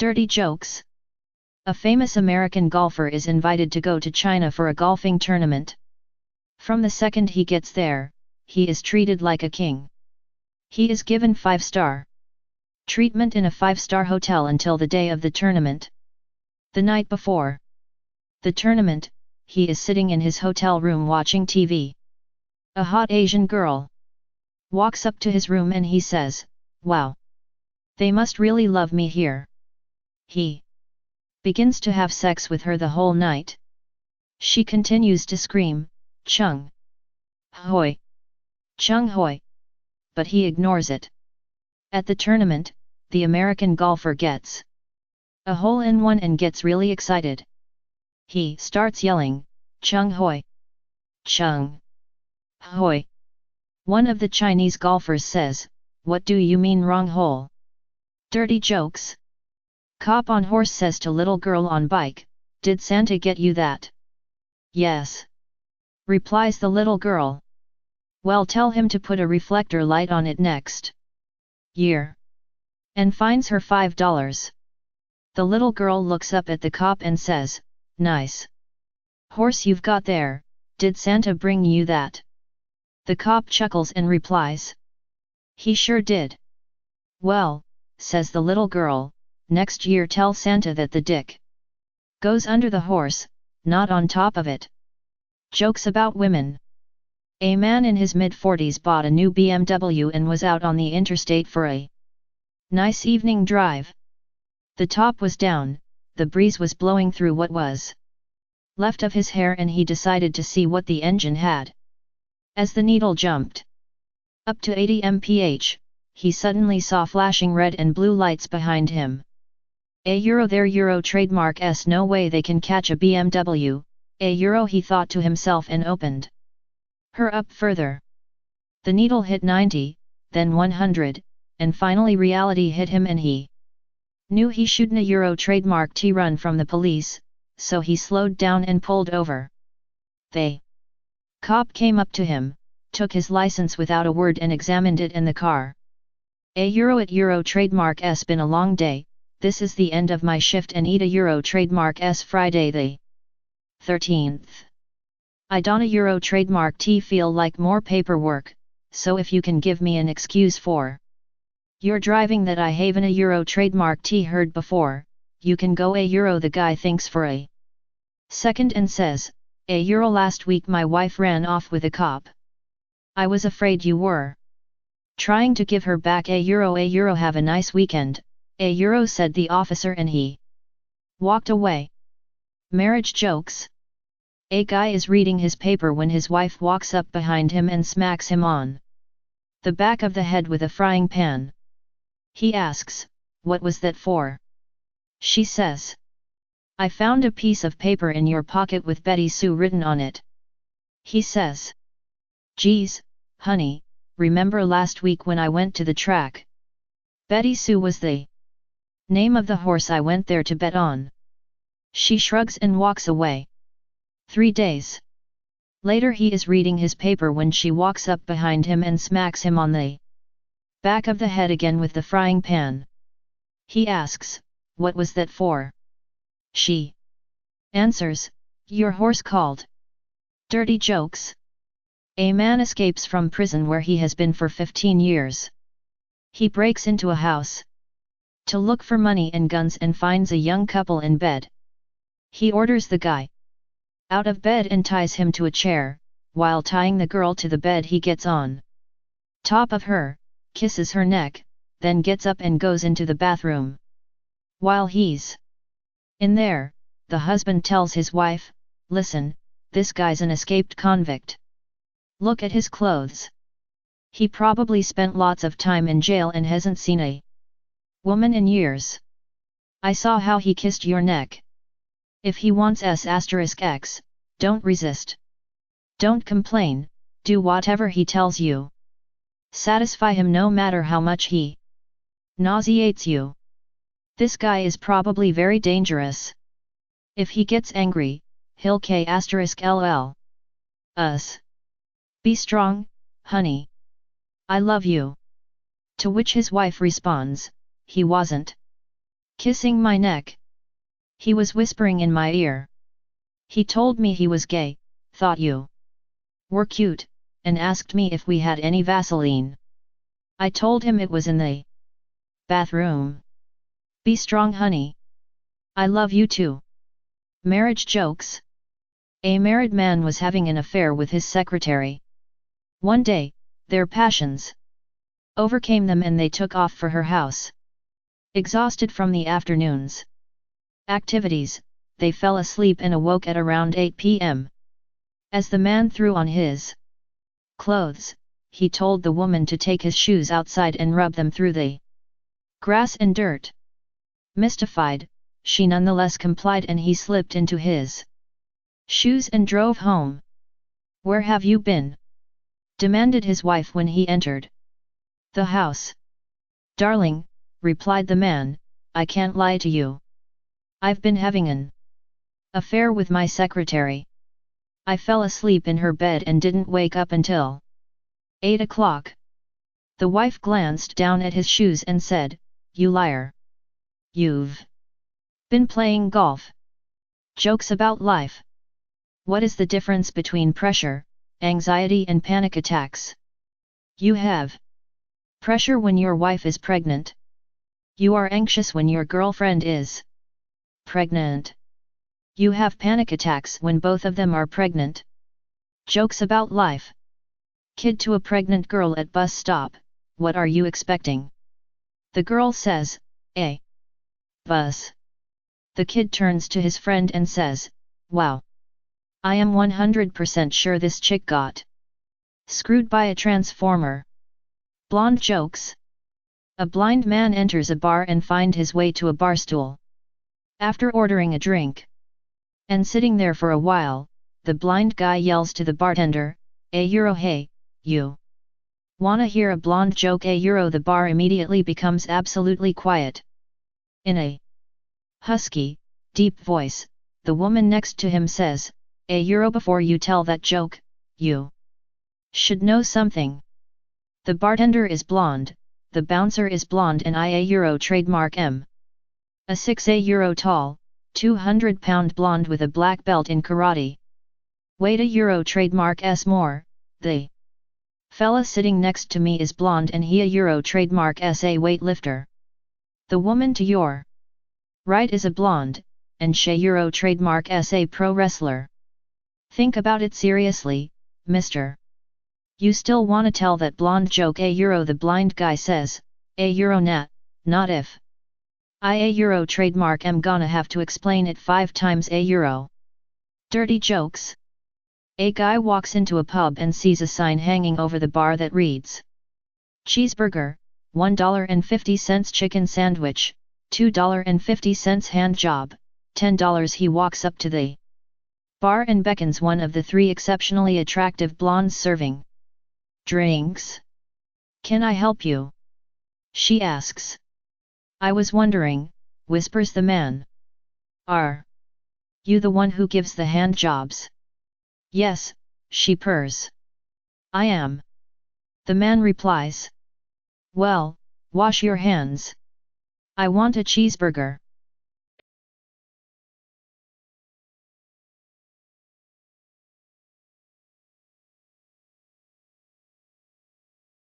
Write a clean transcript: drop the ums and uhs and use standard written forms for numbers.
Dirty jokes. A famous American golfer is invited to go to China for a golfing tournament. From the second he gets there, he is treated like a king. He is given 5-star treatment in a 5-star hotel until the day of the tournament. The night before the tournament, he is sitting in his hotel room watching TV. A hot Asian girl walks up to his room and he says, "Wow! They must really love me here." He begins to have sex with her the whole night. She continues to scream, "Chung Hoi! Chung Hoi!" but he ignores it. At the tournament, the American golfer gets a hole-in-one and gets really excited. He starts yelling, "Chung Hoi! Chung Hoi!" One of the Chinese golfers says, "What do you mean wrong hole?" Dirty jokes. Cop on horse says to little girl on bike, "Did Santa get you that?" "Yes," replies the little girl. "Well, tell him to put a reflector light on it next year." And fines her $5. The little girl looks up at the cop and says, "Nice horse you've got there, did Santa bring you that?" The cop chuckles and replies, "He sure did." "Well," says the little girl, "next year tell Santa that the dick goes under the horse, not on top of it." Jokes about women. A man in his mid-40s bought a new BMW and was out on the interstate for a nice evening drive. The top was down, the breeze was blowing through what was left of his hair, and he decided to see what the engine had. As the needle jumped up to 80 mph, he suddenly saw flashing red and blue lights behind him. Their Euro trademark s, no way they can catch a BMW, he thought to himself and opened her up further. The needle hit 90, then 100, and finally reality hit him and he knew he shouldn't a Euro trademark T run from the police, so he slowed down and pulled over. The cop came up to him, took his license without a word and examined it and the car. At Euro trademark s, been a long day, this is the end of my shift and eat a Euro trademark s Friday the 13th. I don't a Euro trademark T feel like more paperwork, so if you can give me an excuse for your driving that I haven't a Euro trademark T heard before, you can go a Euro. The guy thinks for a second and says, a Euro. Last week my wife ran off with a cop. I was afraid you were trying to give her back a Euro. A Euro. Have a nice weekend, a Euro, said the officer and he walked away. Marriage jokes. A guy is reading his paper when his wife walks up behind him and smacks him on the back of the head with a frying pan. He asks, "What was that for?" She says, "I found a piece of paper in your pocket with Betty Sue written on it." He says, "Geez, honey, remember last week when I went to the track? Betty Sue was the name of the horse I went there to bet on." She shrugs and walks away. 3 days later he is reading his paper when she walks up behind him and smacks him on the back of the head again with the frying pan. He asks, "What was that for?" She answers, "Your horse called." Dirty jokes. A man escapes from prison where he has been for 15 years. He breaks into a house to look for money and guns and finds a young couple in bed. He orders the guy out of bed and ties him to a chair. While tying the girl to the bed, he gets on top of her, kisses her neck, then gets up and goes into the bathroom. While he's in there, the husband tells his wife, "Listen, this guy's an escaped convict. Look at his clothes. He probably spent lots of time in jail and hasn't seen a woman in years. I saw how he kissed your neck. If he wants S*X, don't resist. Don't complain, do whatever he tells you. Satisfy him no matter how much he nauseates you. This guy is probably very dangerous. If he gets angry, he'll K*LL us. Be strong, honey. I love you." To which his wife responds, "He wasn't Kissing my neck. He was whispering in my ear. He told me he was gay, thought you were cute, and asked me if we had any Vaseline. I told him it was in the bathroom. Be strong, honey. I love you too. Marriage jokes. A married man was having an affair with his secretary. One day, their passions overcame them and they took off for her house. Exhausted from the afternoon's activities, they fell asleep and awoke at around 8 p.m. As the man threw on his clothes, he told the woman to take his shoes outside and rub them through the grass and dirt. Mystified, she nonetheless complied and he slipped into his shoes and drove home. Where have you been? Demanded his wife when he entered the house. Darling, replied the man, I can't lie to you. I've been having an affair with my secretary. I fell asleep in her bed and didn't wake up until 8 o'clock. The wife glanced down at his shoes and said, You liar. You've been playing golf. Jokes about life. What is the difference between pressure, anxiety and panic attacks? You have pressure when your wife is pregnant. You are anxious when your girlfriend is pregnant. You have panic attacks when both of them are pregnant. Jokes about life. Kid to a pregnant girl at bus stop, what are you expecting? The girl says, a bus. The kid turns to his friend and says, Wow. I am 100% sure this chick got screwed by a transformer. Blonde jokes. A blind man enters a bar and finds his way to a bar stool. After ordering a drink and sitting there for a while, the blind guy yells to the bartender, €, hey, you wanna hear a blonde joke? €. The bar immediately becomes absolutely quiet. In a husky, deep voice, the woman next to him says, €. Before you tell that joke, you should know something. The bartender is blonde, the bouncer is blonde and €. Trademark M. A €6 tall, 200-pound blonde with a black belt in karate. Weight €. Trademark S. More, the fella sitting next to me is blonde and he €. Trademark S. A weightlifter. The woman to your right is a blonde, and she €. Trademark S. A pro wrestler. Think about it seriously, mister. You still wanna tell that blonde joke? €. The blind guy says, €. Not if I €. Trademark am gonna have to explain it 5 times. €. Dirty jokes. A guy walks into a pub and sees a sign hanging over the bar that reads, Cheeseburger, $1.50 chicken sandwich, $2.50 hand job, $10. He walks up to the bar and beckons one of the 3 exceptionally attractive blondes serving drinks. Can I help you? She asks. I was wondering, whispers the man. Are you the one who gives the hand jobs? Yes, she purrs. I am. The man replies. Well, wash your hands. I want a cheeseburger.